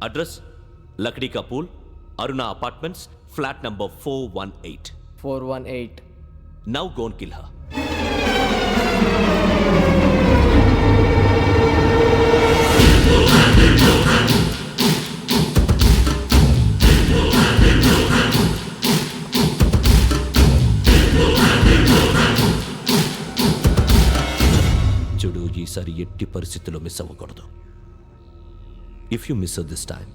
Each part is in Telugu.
అడ్రస్ లక్డీ కా pool, Aruna apartments, flat number 418. 418. Now go and kill her. చూడు, ఈసారి ఎట్టి పరిస్థితుల్లో మిస్ అవ్వకూడదు. If you miss this time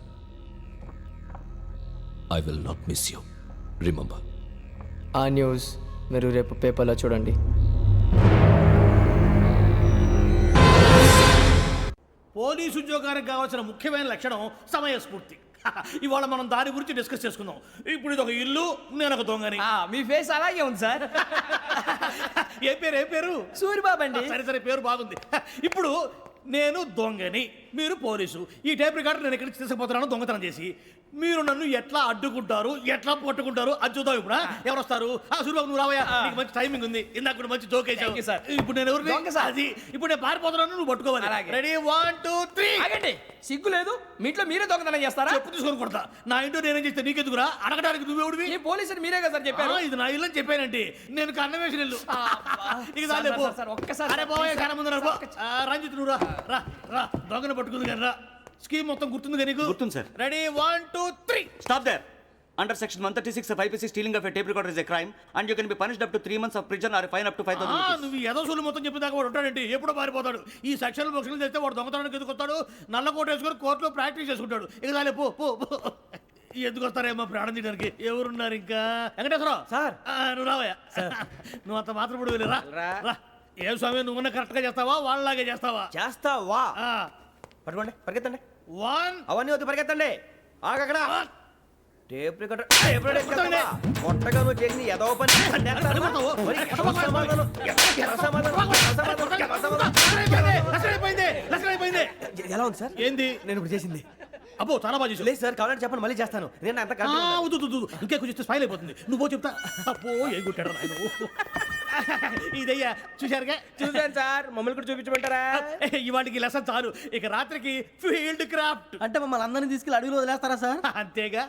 I will not miss you. Remember. ఆ న్యూస్ మీరు రేపు పేపర్లో చూడండి. పోలీసు ఉద్యోగానికి కావాల్సిన ముఖ్యమైన లక్షణం సమయస్ఫూర్తి. ఇవాళ మనం దాని గురించి డిస్కస్ చేసుకుందాం. ఇప్పుడు ఇది ఒక ఇల్లు, నేను ఒక దొంగని. మీ ఫేస్ అలాగే ఉంది సార్. ఏ పేరు? సూరిబాబు అండి. సరే పేరు బాగుంది. ఇప్పుడు నేను దొంగని, మీరు పోలీసు. ఈ టైప్ రికార్డు నేను ఎక్కడికి తీసుకుపోతున్నాను దొంగతనం చేసి. మీరు నన్ను ఎట్లా అడ్డుకుంటారు, ఎట్లా పట్టుకుంటారు అది చూద్దాం. ఇప్పుడు ఎవరు వస్తారు? సూరిబాబు నువ్వు రావయ్యా, నీకు మంచి టైమింగ్ ఉంది. ఇందాక కూడా మంచి జోక్ వేసావు. ఇప్పుడు నేను ఎవరు? అది ఇప్పుడు నేను పారిపోతున్నాను, నువ్వు పట్టుకోవాలి. రెడీ 1 2 3. ఆగండి, సిగ్గు లేదు? మీ ఇంట్లో మీరే దొంగతనం చేస్తారా? చెప్పు తీసుకొని కొడతా. నా ఇంట్లో నేనేం చేస్తే నీకెందుకురా? అడగడానికి నువ్వెవడివి? ఈ పోలీసులు మీరే కదా సార్ చెప్పారు. ఇది నా ఇల్లు అని చెప్పానంటే నేను కన్నవేసిన ఇల్లు. ఇక చాలే పో. ఒక్కసారి అరే పోయే చాలా ముందు రంజిత్ నువ్వు రా రా దొంగను పట్టుకుంది కానీ రా. స్కీమ్ మొత్తం గుర్తుంది కానీ నీకు? గుర్తుంది sir. Ready 1 2 3. Stop there. Under section 136 of IPC, stealing of a tape recorder is a crime and you can be punished up to 3 months of prison or a fine up to 5,000 rupees. నువ్వు ఏదో సొల్లు మొత్తం చెప్పేదాకా వాడు ఉంటాడండి. ఎప్పుడో పారిపోతాడు. ఈ సెక్షన్లు బొక్షన్లు చేస్తే వాడు దొంగతనానికి ఎందుకు వస్తాడు? నల్ల కోట వేసుకొని కోర్టులో ప్రాక్టీస్ చేసుకుంటాడు. ఇక చాలే పో పో. ఎందుకు వస్తారేమో ప్రాణం తీయడానికి? ఎవరున్నారు ఇంకా? వెంకటేశ్వరరావు సార్. నువ్వు రావయ్యా. నువ్వు అంత మాత్రం ఇప్పుడు వెళ్ళి రా. ఏ స్వామి, నువ్వున్న కరెక్ట్ గా చేస్తావా వాళ్ళలాగే చేస్తావా? చేస్తావా? పట్టుకోండి, పరిగెత్తండి. 1 అవన్నీ వద్దు, పరిగెత్తండి. ఆగక్కడ టేప్ రికార్డర్ కొట్టగా నువ్వు చేసి ఏదో పని ఎలా ఉంది సార్? ఏంది నేను ఇప్పుడు చేసింది? అబ్బో చాలా బాగా చేసావు. లేదు సార్, కావాలంటే చెప్పండి, మళ్ళీ చేస్తాను. నేను అంత ఇంకే కొంచెం స్పైల్ అయిపోతుంది. నువ్వు చెప్తా. అబ్బో ఏ గుట్టాడు ఆయన. ఇదయ్యా చూశారుగా? చూసాను సార్. మమ్మల్ని కూడా చూపించమంటారా? ఇవాటికి లెసన్ చాలు. ఇక రాత్రికి ఫీల్డ్ క్రాఫ్ట్. అంటే మమ్మల్ని అందరినీ తీసుకెళ్ళి అడుగులో వదిలేస్తారా సార్? అంతేగా.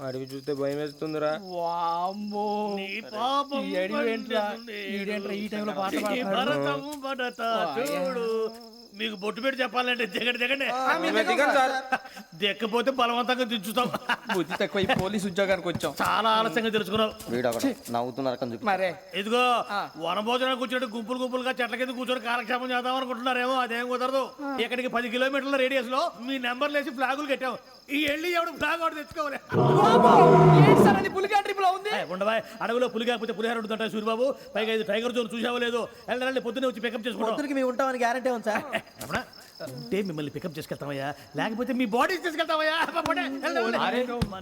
అడిగి చూస్తే భయం వేస్తుందిరా. చూడు, మీకు బొట్టు పెట్టి చెప్పాలంటే దిగండి. దిక్కపోతే బలవంతంగా దించుతాం. బుద్ధి తక్కువ పోలీసు ఉద్యోగానికి వచ్చాం. చాలా ఆలస్యంగా తెలుసుకున్నావు. నవ్వుతున్నారు. ఇదిగో వనభోజనానికి కూర్చోటి గుంపులుగా చెట్ల కింద కూర్చొని కాలక్షేపం చేద్దాం అనుకుంటున్నారేమో. అదేం కుదరదు. ఇక్కడికి 10 కిలోమీటర్ల రేడియస్ లో మీ నెంబర్లు వేసి ఫ్లాగులు కట్టాం. ఈ వెళ్ళి ఎవడు ఫ్లాగ్ ఒకటి తెచ్చుకోవాలి. ఉండవా, అడవిలో పులి కాకపోతే పులిహార ఉంటుంటాయి సూరిబాబు. పైగా ఇది టైగర్ జోన్ చూసావో లేదో. వెళ్ళాలి, పొద్దున్నే వచ్చి పికప్ చేసుకుంటాం. మేము ఉంటామని గ్యారంటీ ఉంది సార్. అంటే మిమ్మల్ని పికప్ చేసుకెళ్తామయ్యా, లేకపోతే మీ బాడీ తీసుకెళ్తామయ్యా.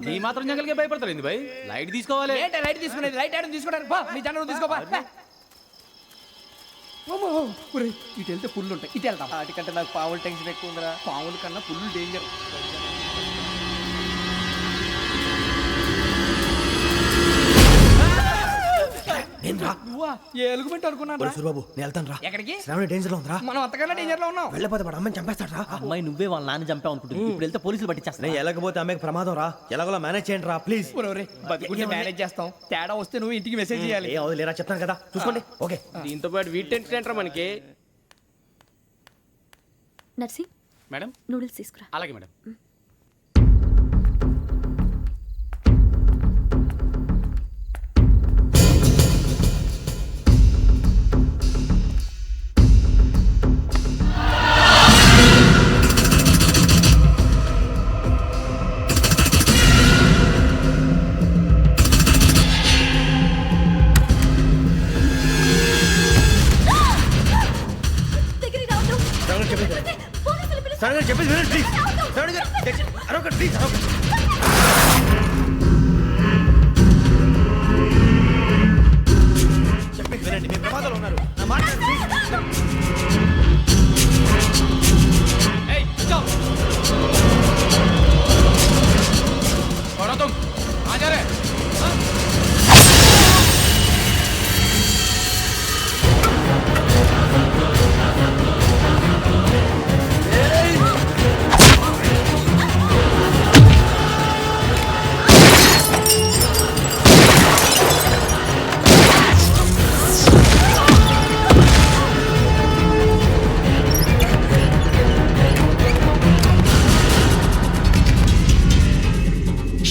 నీ మాత్రం జంగల్కే భయపడతారు భయ్. లైట్ తీసుకోవాలి. లైట్ తీసుకునేది లైట్ ఐటమ్ తీసుకోవడానికి మీ జనరల్ తీసుకోవా. ఇటు వెళ్తే పుల్లు ఉంటాయి, ఇటు వెళ్తాం. వాటికంటే నాకు పావులు టెన్షన్ ఎక్కువ ఉందిరా. పాముల కన్నా పుల్లు డేంజర్. ఎలుగుబెట్టి అనుకున్నాను. సూరిబాబు నేను వెళ్తాను రా. ఎక్కడికి? శ్రావణి డేంజర్ లో ఉందిరా. మనం అంతకన్నా డేంజర్ లో ఉన్నాం. వెళ్ళపోతే వాడు అమ్మాయిని చంపేస్తాడు రా. అమ్మాయి నువ్వే వాళ్ళ నాన్న చంపావు అనుకుంటుంది. ఇప్పుడు వెళ్తే పోలీసులు పట్టించేస్తా. నేను వెళ్ళకపోతే అమ్మాయికి ప్రమాదం రా. ఎలాగోలా మేనేజ్ చేయండి రా ప్లీజ్. బతికుంటే మేనేజ్ చేస్తాం. తేడా వస్తే నువ్వు ఇంటికి మెసేజ్ చేయాలి. ఏ లేరా చెప్తాను కదా, చూసుకోండి. ఓకే. దీంతో పాటు వీటి టెంట్ మనకి. నర్సి మేడం నూడిల్స్ తీసుకురా. అలాగే మేడం. చెప్పేసి ప్లీజ్.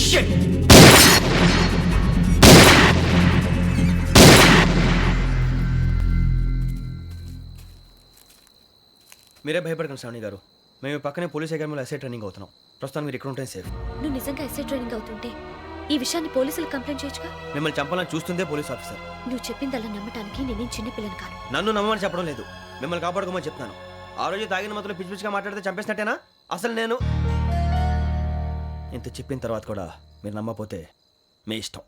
మీరే భయపడకండి శ్రావణి గారు, మేము పక్కనే పోలీస్ అకాడమీలో ఎస్ఐ ట్రైనింగ్ అవుతున్నాం. ప్రస్తుతానికి మీరు ఇక్కడ ఉంటే సేఫ్. నువ్వు నిజంగా ఎస్ఐ ట్రైనింగ్ అవుతుంటే ఈ విషయాన్ని పోలీసులకు కంప్లైంట్ చేయొచ్చుగా. మిమ్మల్ని చంపాలని చూస్తుందే పోలీస్ ఆఫీసర్. నువ్వు చెప్పిందల్లా నమ్మటానికి నేనేం చిన్న పిల్లని కాను. నన్ను నమ్మమని చెప్పడం లేదు, మిమ్మల్ని కాపాడుకోమని చెప్తాను. ఆ రోజు తాగిన మత్తులో పిచ్చి పిచ్చిగా మాట్లాడితే చంపేసినట్టేనా? అసలు నేను ఇంత చెప్పిన తర్వాత కూడా మీరు నమ్మపోతే మీ ఇష్టం.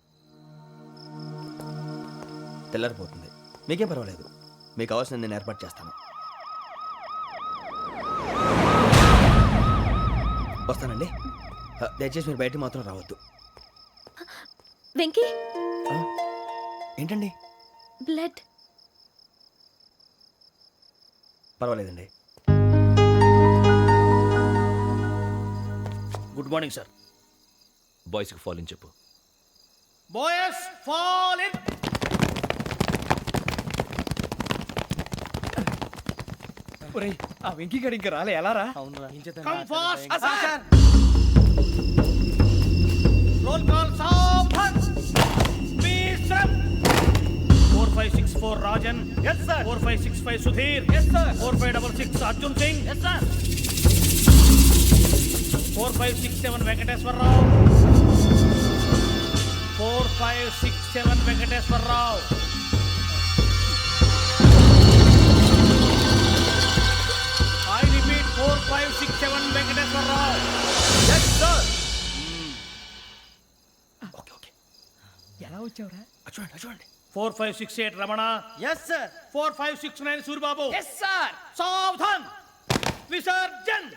తెల్లారిపోతుంది, మీకేం పర్వాలేదు. మీకు కావాల్సిన నేను ఏర్పాటు చేస్తాను. వస్తానండి. దయచేసి మీరు బయటికి మాత్రం రావద్దు. వెంకీ, ఏంటండి? బ్లడ్. పర్వాలేదండి. Good morning sir. బాయ్స్కి ఫాల్ ఇన్ చెప్పు. Boys fall in. ఒరేయ్, ఆ వెంకీ గడి ఇంకా రాలే, ఎలా రా? Come fast sir. Roll call సావధాన్. విశ్రమ్. 4564 Rajan. yes sir. 4565 Sudheer. yes sir. 4566 Arjun Singh. yes sir. 4567 Venkateswararao. 4567 Venkateswararao. I repeat 4567 Venkateswararao. yes sir. Okay okay, ఎలా వచ్చావురా? చూడండి చూడండి. 4568 రమణ. Yes sir. 4569 సూరిబాబు. ఎస్ సార్. సావధాన్. విసర్జన్.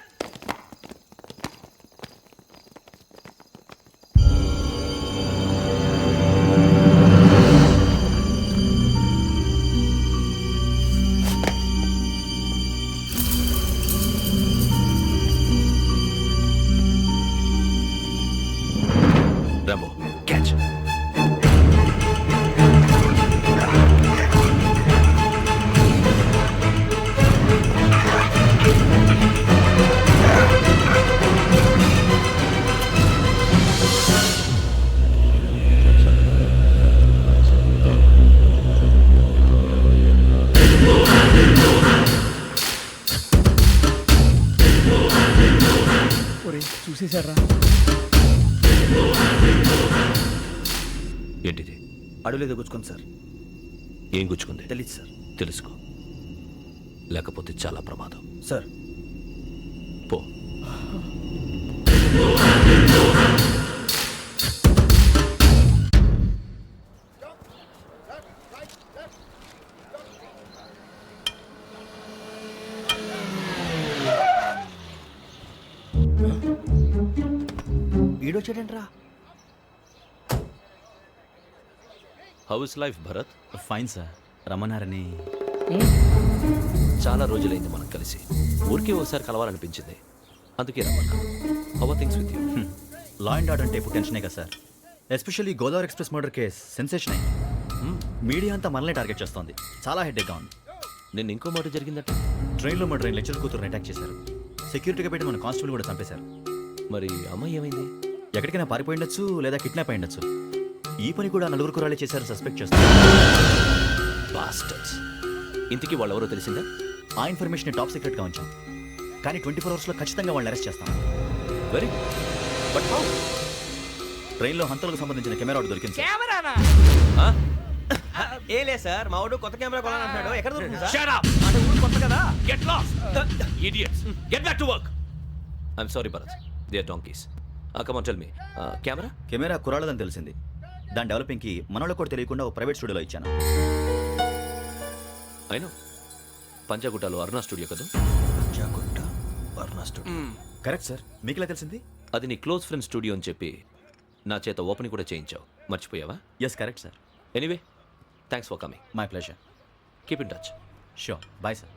Rambo catch. ఒరేయ్, చూసేశారా? ఏంటిది? అడుగులేదు గుచ్చుకోండి సార్. ఏం గుచ్చుకుంది? తెలీదు సార్. తెలుసుకో, లేకపోతే చాలా ప్రమాదం. సార్ పో. ఈడొచ్చాడంట్రా. How is life Bharat? Fine sir. రమ్మన్నారని. చాలా రోజులైంది మనం కలిసి. ఊరికే ఒకసారి కలవాలనిపించింది, అందుకే రమ్మన్నా. How are things with you? Law and order అంటే ఇప్పుడు టెన్షనే కదా sir. Especially Godavari express murder case sensation అయింది. మీడియా అంతా మనల్ని టార్గెట్ చేస్తోంది. చాలా హెడ్ఏక్గా ఉంది. నిన్న ఇంకో మాట జరిగిందట. ట్రైన్లో మా ట్రైన్ లెక్చర్ కూతురుని అటాక్ చేశారు. సెక్యూరిటీగా పెట్టి మన కానిస్టేబుల్ కూడా చంపేశారు. మరి అమ్మాయి ఏమైంది? ఎక్కడికైనా పారిపోయి ఉండొచ్చు, లేదా కిడ్నాప్ అయి ఉండొచ్చు. ఈ పని కూడా నలుగురు కురాలే చేశారు సస్పెక్ట్ చేస్తారు. బాస్టర్స్. ఇంతకీ వాళ్ళు ఎవరో తెలిసిందా? ఆ ఇన్ఫర్మేషన్ టాప్ సీక్రెట్గా ఉంచాం, కానీ 24 అవర్స్లో ఖచ్చితంగా వాళ్ళని అరెస్ట్ చేస్తాం. Very but how? ట్రైన్లో హంతలకు సంబంధించిన కెమెరా ఒకటి దొరికింది సార్. కెమెరానా? ఏ లే సార్, మా వాడు కొత్త కెమెరా కొనాలంటున్నాడు. ఎక్కడ దొరుకుతుంది సార్? Shut up! అంటే ఊరు కొత్త కదా. Get lost! Idiots! Get back to work! I'm sorry, Bharat. They are donkeys. Come on, tell me. Camera? Camera కురాలదని తెలిసింది. దాని డెవలపింగ్కి మనోళ్ళకి కూడా తెలియకుండా ఒక ప్రైవేట్ స్టూడియోలో ఇచ్చాను. I know. పంజాగుట్టలో అరుణ స్టూడియో కదా? పంజాగుట్ట అరుణ స్టూడియో. Correct sir. మీకు ఎలా తెలిసింది? అది నీ క్లోజ్ ఫ్రెండ్ స్టూడియో అని చెప్పి నా చేత ఓపెన్ కూడా చేయించావు. మర్చిపోయావా? Yes correct sir. Anyway, thanks for coming. My pleasure. Keep in touch. Sure. Bye sir.